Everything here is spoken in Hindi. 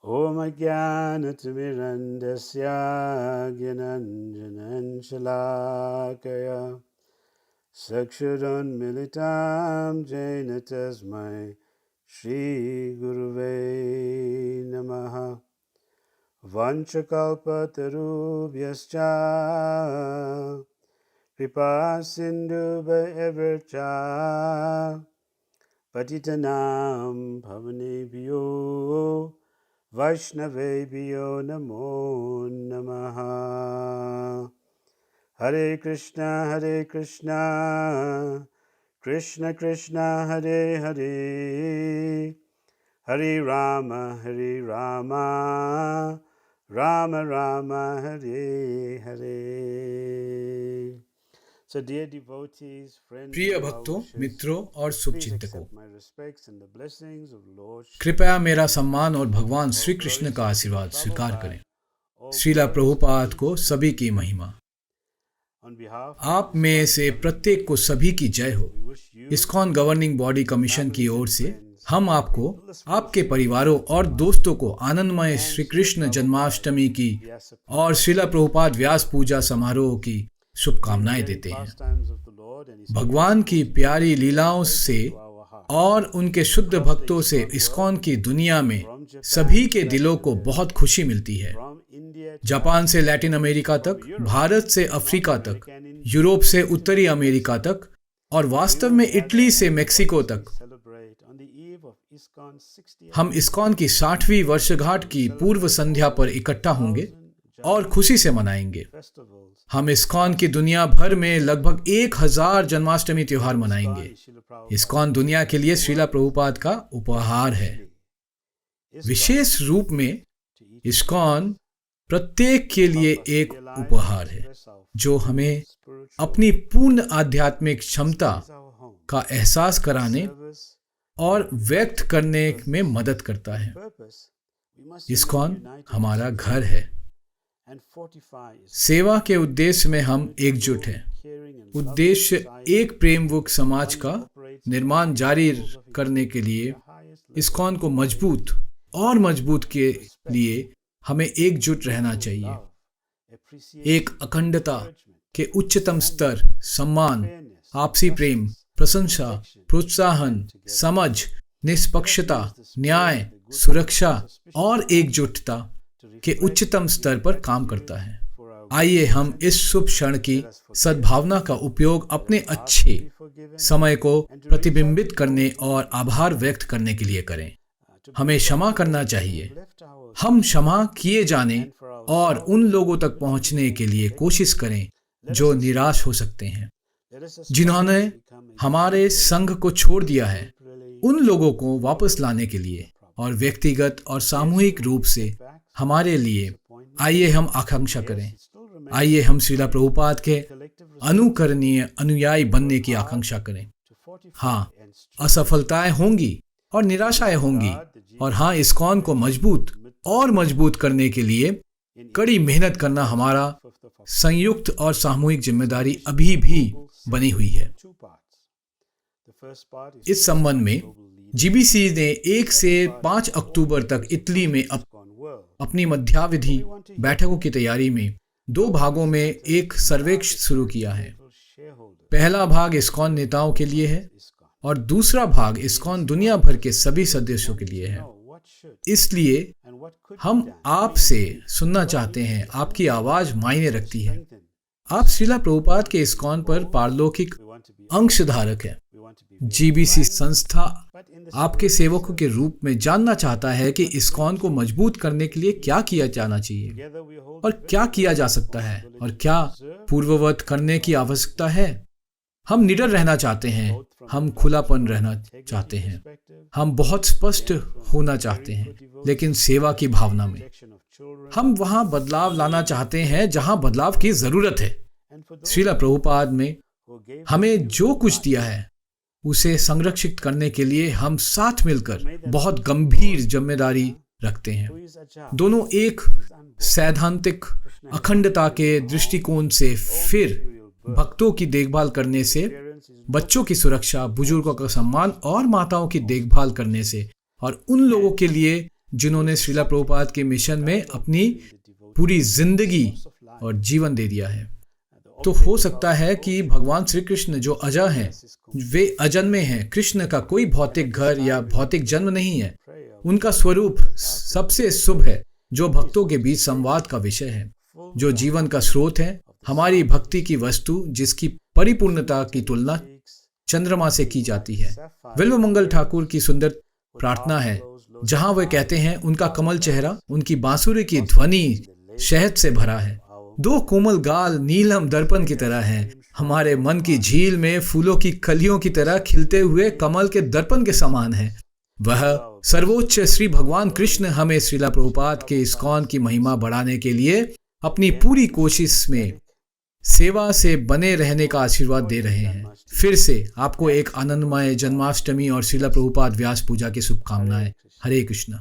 ॐ अज्ञानतिमिरन्धस्य ज्ञानाञ्जनं शलाकया चक्षुरुन्मिलितं येन तस्मै श्रीगुरुवे नमः। वंशकल्पतरुभ्यश्च कृपासिन्धुभ्यश्च पतितनां पावनेभ्यो वैष्णवेभ्यो नमो नमः। हरे कृष्णा कृष्ण कृष्ण हरे हरे, हरे Ram Ram Ram Hare Hare. So dear devotees, friends प्रिय and भक्तों, well-wishers, मित्रों और please शुभचिंतकों, accept my respects and the blessings of Lord कृपया मेरा सम्मान और भगवान All श्री कृष्ण glories का to आशीर्वाद Srila स्वीकार Prabhupada, करें। all Srila glories Prabhupada to को His सभी की महिमा। On behalf of आप the में ISKCON से governing प्रत्येक को body, सभी की जय हो। we wish you, ISKCON governing body commission की families ओर and से friends, हम a आपको blissful आपके Sri परिवारों Krishna और Janmashtami दोस्तों को आनंदमय and Shri Srila Krishna Prabhupada Janmashtami की Vyasa और Puja श्रीला प्रभुपाद व्यास पूजा समारोह की during the शुभकामनाएं daily देते हैं। pastimes of the Lord and His भगवान peaceful की teachings प्यारी are लीलाओं very से dear to our hearts. और उनके शुद्ध Across the भक्तों से ISKCON इस्कॉन world, की दुनिया में from Japan सभी to के दिलों Latin को America, बहुत खुशी मिलती है। from India to जापान से Africa, लैटिन अमेरिका from तक, Europe भारत से to North अफ्रीका तक, America and indeed Europe from से Italy उत्तरी to अमेरिका Mexico, तक और we वास्तव will में gather इटली से and मेक्सिको joyously तक celebrate on the eve of ISKCON 60th हम इस्कॉन की 60वीं वर्षगांठ की पूर्व संध्या पर इकट्ठा होंगे और खुशी से मनाएंगे। festivals. हम इस्कॉन की दुनिया भर में लगभग 1000 जन्माष्टमी त्योहार मनाएंगे। इस्कॉन दुनिया के लिए श्रीला प्रभुपाद का उपहार है। विशेष रूप में इस्कॉन प्रत्येक के लिए एक उपहार है जो हमें अपनी पूर्ण आध्यात्मिक क्षमता का एहसास कराने और व्यक्त करने में मदद करता है। इस्कॉन हमारा घर है। सेवा के उद्देश्य में हम एकजुट हैं। उद्देश्य एक प्रेमयुक्त समाज का निर्माण जारी करने के लिए इस्कॉन को मजबूत के लिए हमें एकजुट रहना चाहिए। एक अखंडता के उच्चतम स्तर, सम्मान, आपसी प्रेम, प्रशंसा, प्रोत्साहन, समझ, निष्पक्षता, न्याय, सुरक्षा और एकजुटता के उच्चतम स्तर पर काम करता है। आइए हम इस शुभ क्षण की सद्भावना का उपयोग अपने अच्छे समय को प्रतिबिंबित करने और आभार व्यक्त करने के लिए करें। हमें क्षमा करना चाहिए। हम क्षमा किए जाने और उन लोगों तक पहुंचने के लिए कोशिश करें जो निराश हो सकते हैं, जिन्होंने हमारे संघ को छोड़ दिया है। उन लोगों को वापस लाने के लिए और व्यक्तिगत और सामूहिक रूप से हमारे लिए आइए हम आकांक्षा करें। आइए हम श्रीला प्रभुपाद के अनुकरणीय अनुयायी बनने की आकांक्षा करें। हाँ, असफलताएं होंगी और निराशाएं होंगी, और हाँ, इस्कॉन को मजबूत करने के लिए कड़ी मेहनत करना हमारा संयुक्त और सामूहिक जिम्मेदारी अभी भी बनी हुई है। इस संबंध में जीबीसी ने 1 से 5 अक्टूबर तक इटली में अपनी मध्यावधि बैठकों की तैयारी में 2 भागों में एक सर्वेक्षण शुरू किया है। पहला भाग इस्कॉन नेताओं के लिए है और दूसरा भाग इस्कॉन दुनिया भर के सभी सदस्यों के लिए है। इसलिए हम आपसे सुनना चाहते हैं। आपकी आवाज मायने रखती है। आप श्रीला प्रभुपाद के इस्कॉन पर पारलौकिक अंशधारक हैं। जीबीसी संस्था आपके सेवकों के रूप में जानना चाहता है कि इस्कॉन को मजबूत करने के लिए क्या किया जाना चाहिए और क्या किया जा सकता है और क्या पूर्ववत करने की आवश्यकता है। हम निडर रहना चाहते हैं, हम खुलापन रहना चाहते हैं, हम बहुत स्पष्ट होना चाहते हैं, लेकिन सेवा की भावना में। हम वहां बदलाव लाना चाहते हैं जहां बदलाव की जरूरत है। श्रीला प्रभुपाद में हमें जो कुछ दिया है उसे संरक्षित करने के लिए हम साथ मिलकर बहुत गंभीर जिम्मेदारी रखते हैं। दोनों एक सैद्धांतिक अखंडता के दृष्टिकोण से, फिर भक्तों की देखभाल करने से, बच्चों की सुरक्षा, बुजुर्गों का सम्मान और माताओं की देखभाल करने से, और उन लोगों के लिए जिन्होंने श्रीला प्रभुपाद के मिशन में अपनी पूरी जिंदगी और जीवन दे दिया है। तो हो सकता है कि भगवान श्री कृष्ण जो अजय हैं, वे अजन्मे हैं। कृष्ण का कोई भौतिक घर या भौतिक जन्म नहीं है। उनका स्वरूप सबसे शुभ है, जो भक्तों के बीच संवाद का विषय है, जो जीवन का स्रोत है, हमारी भक्ति की वस्तु, जिसकी परिपूर्णता की तुलना चंद्रमा से की जाती है। विल्व मंगल ठाकुर की सुंदर प्रार्थना है, जहां वे कहते हैं, उनका कमल चेहरा, उनकी बांसुरी की ध्वनि शहद से भरा है, दो कोमल गाल नीलम दर्पण की तरह हैं, हमारे मन की झील में फूलों की कलियों की तरह खिलते हुए कमल के दर्पण के समान है। वह सर्वोच्च श्री भगवान कृष्ण हमें श्रीला प्रभुपाद के इस्कॉन की महिमा बढ़ाने के लिए अपनी पूरी कोशिश में सेवा से बने रहने का आशीर्वाद दे रहे हैं। फिर से आपको एक आनंदमय जन्माष्टमी और श्रीला प्रभुपाद व्यास पूजा की शुभकामनाएं। हरे कृष्ण।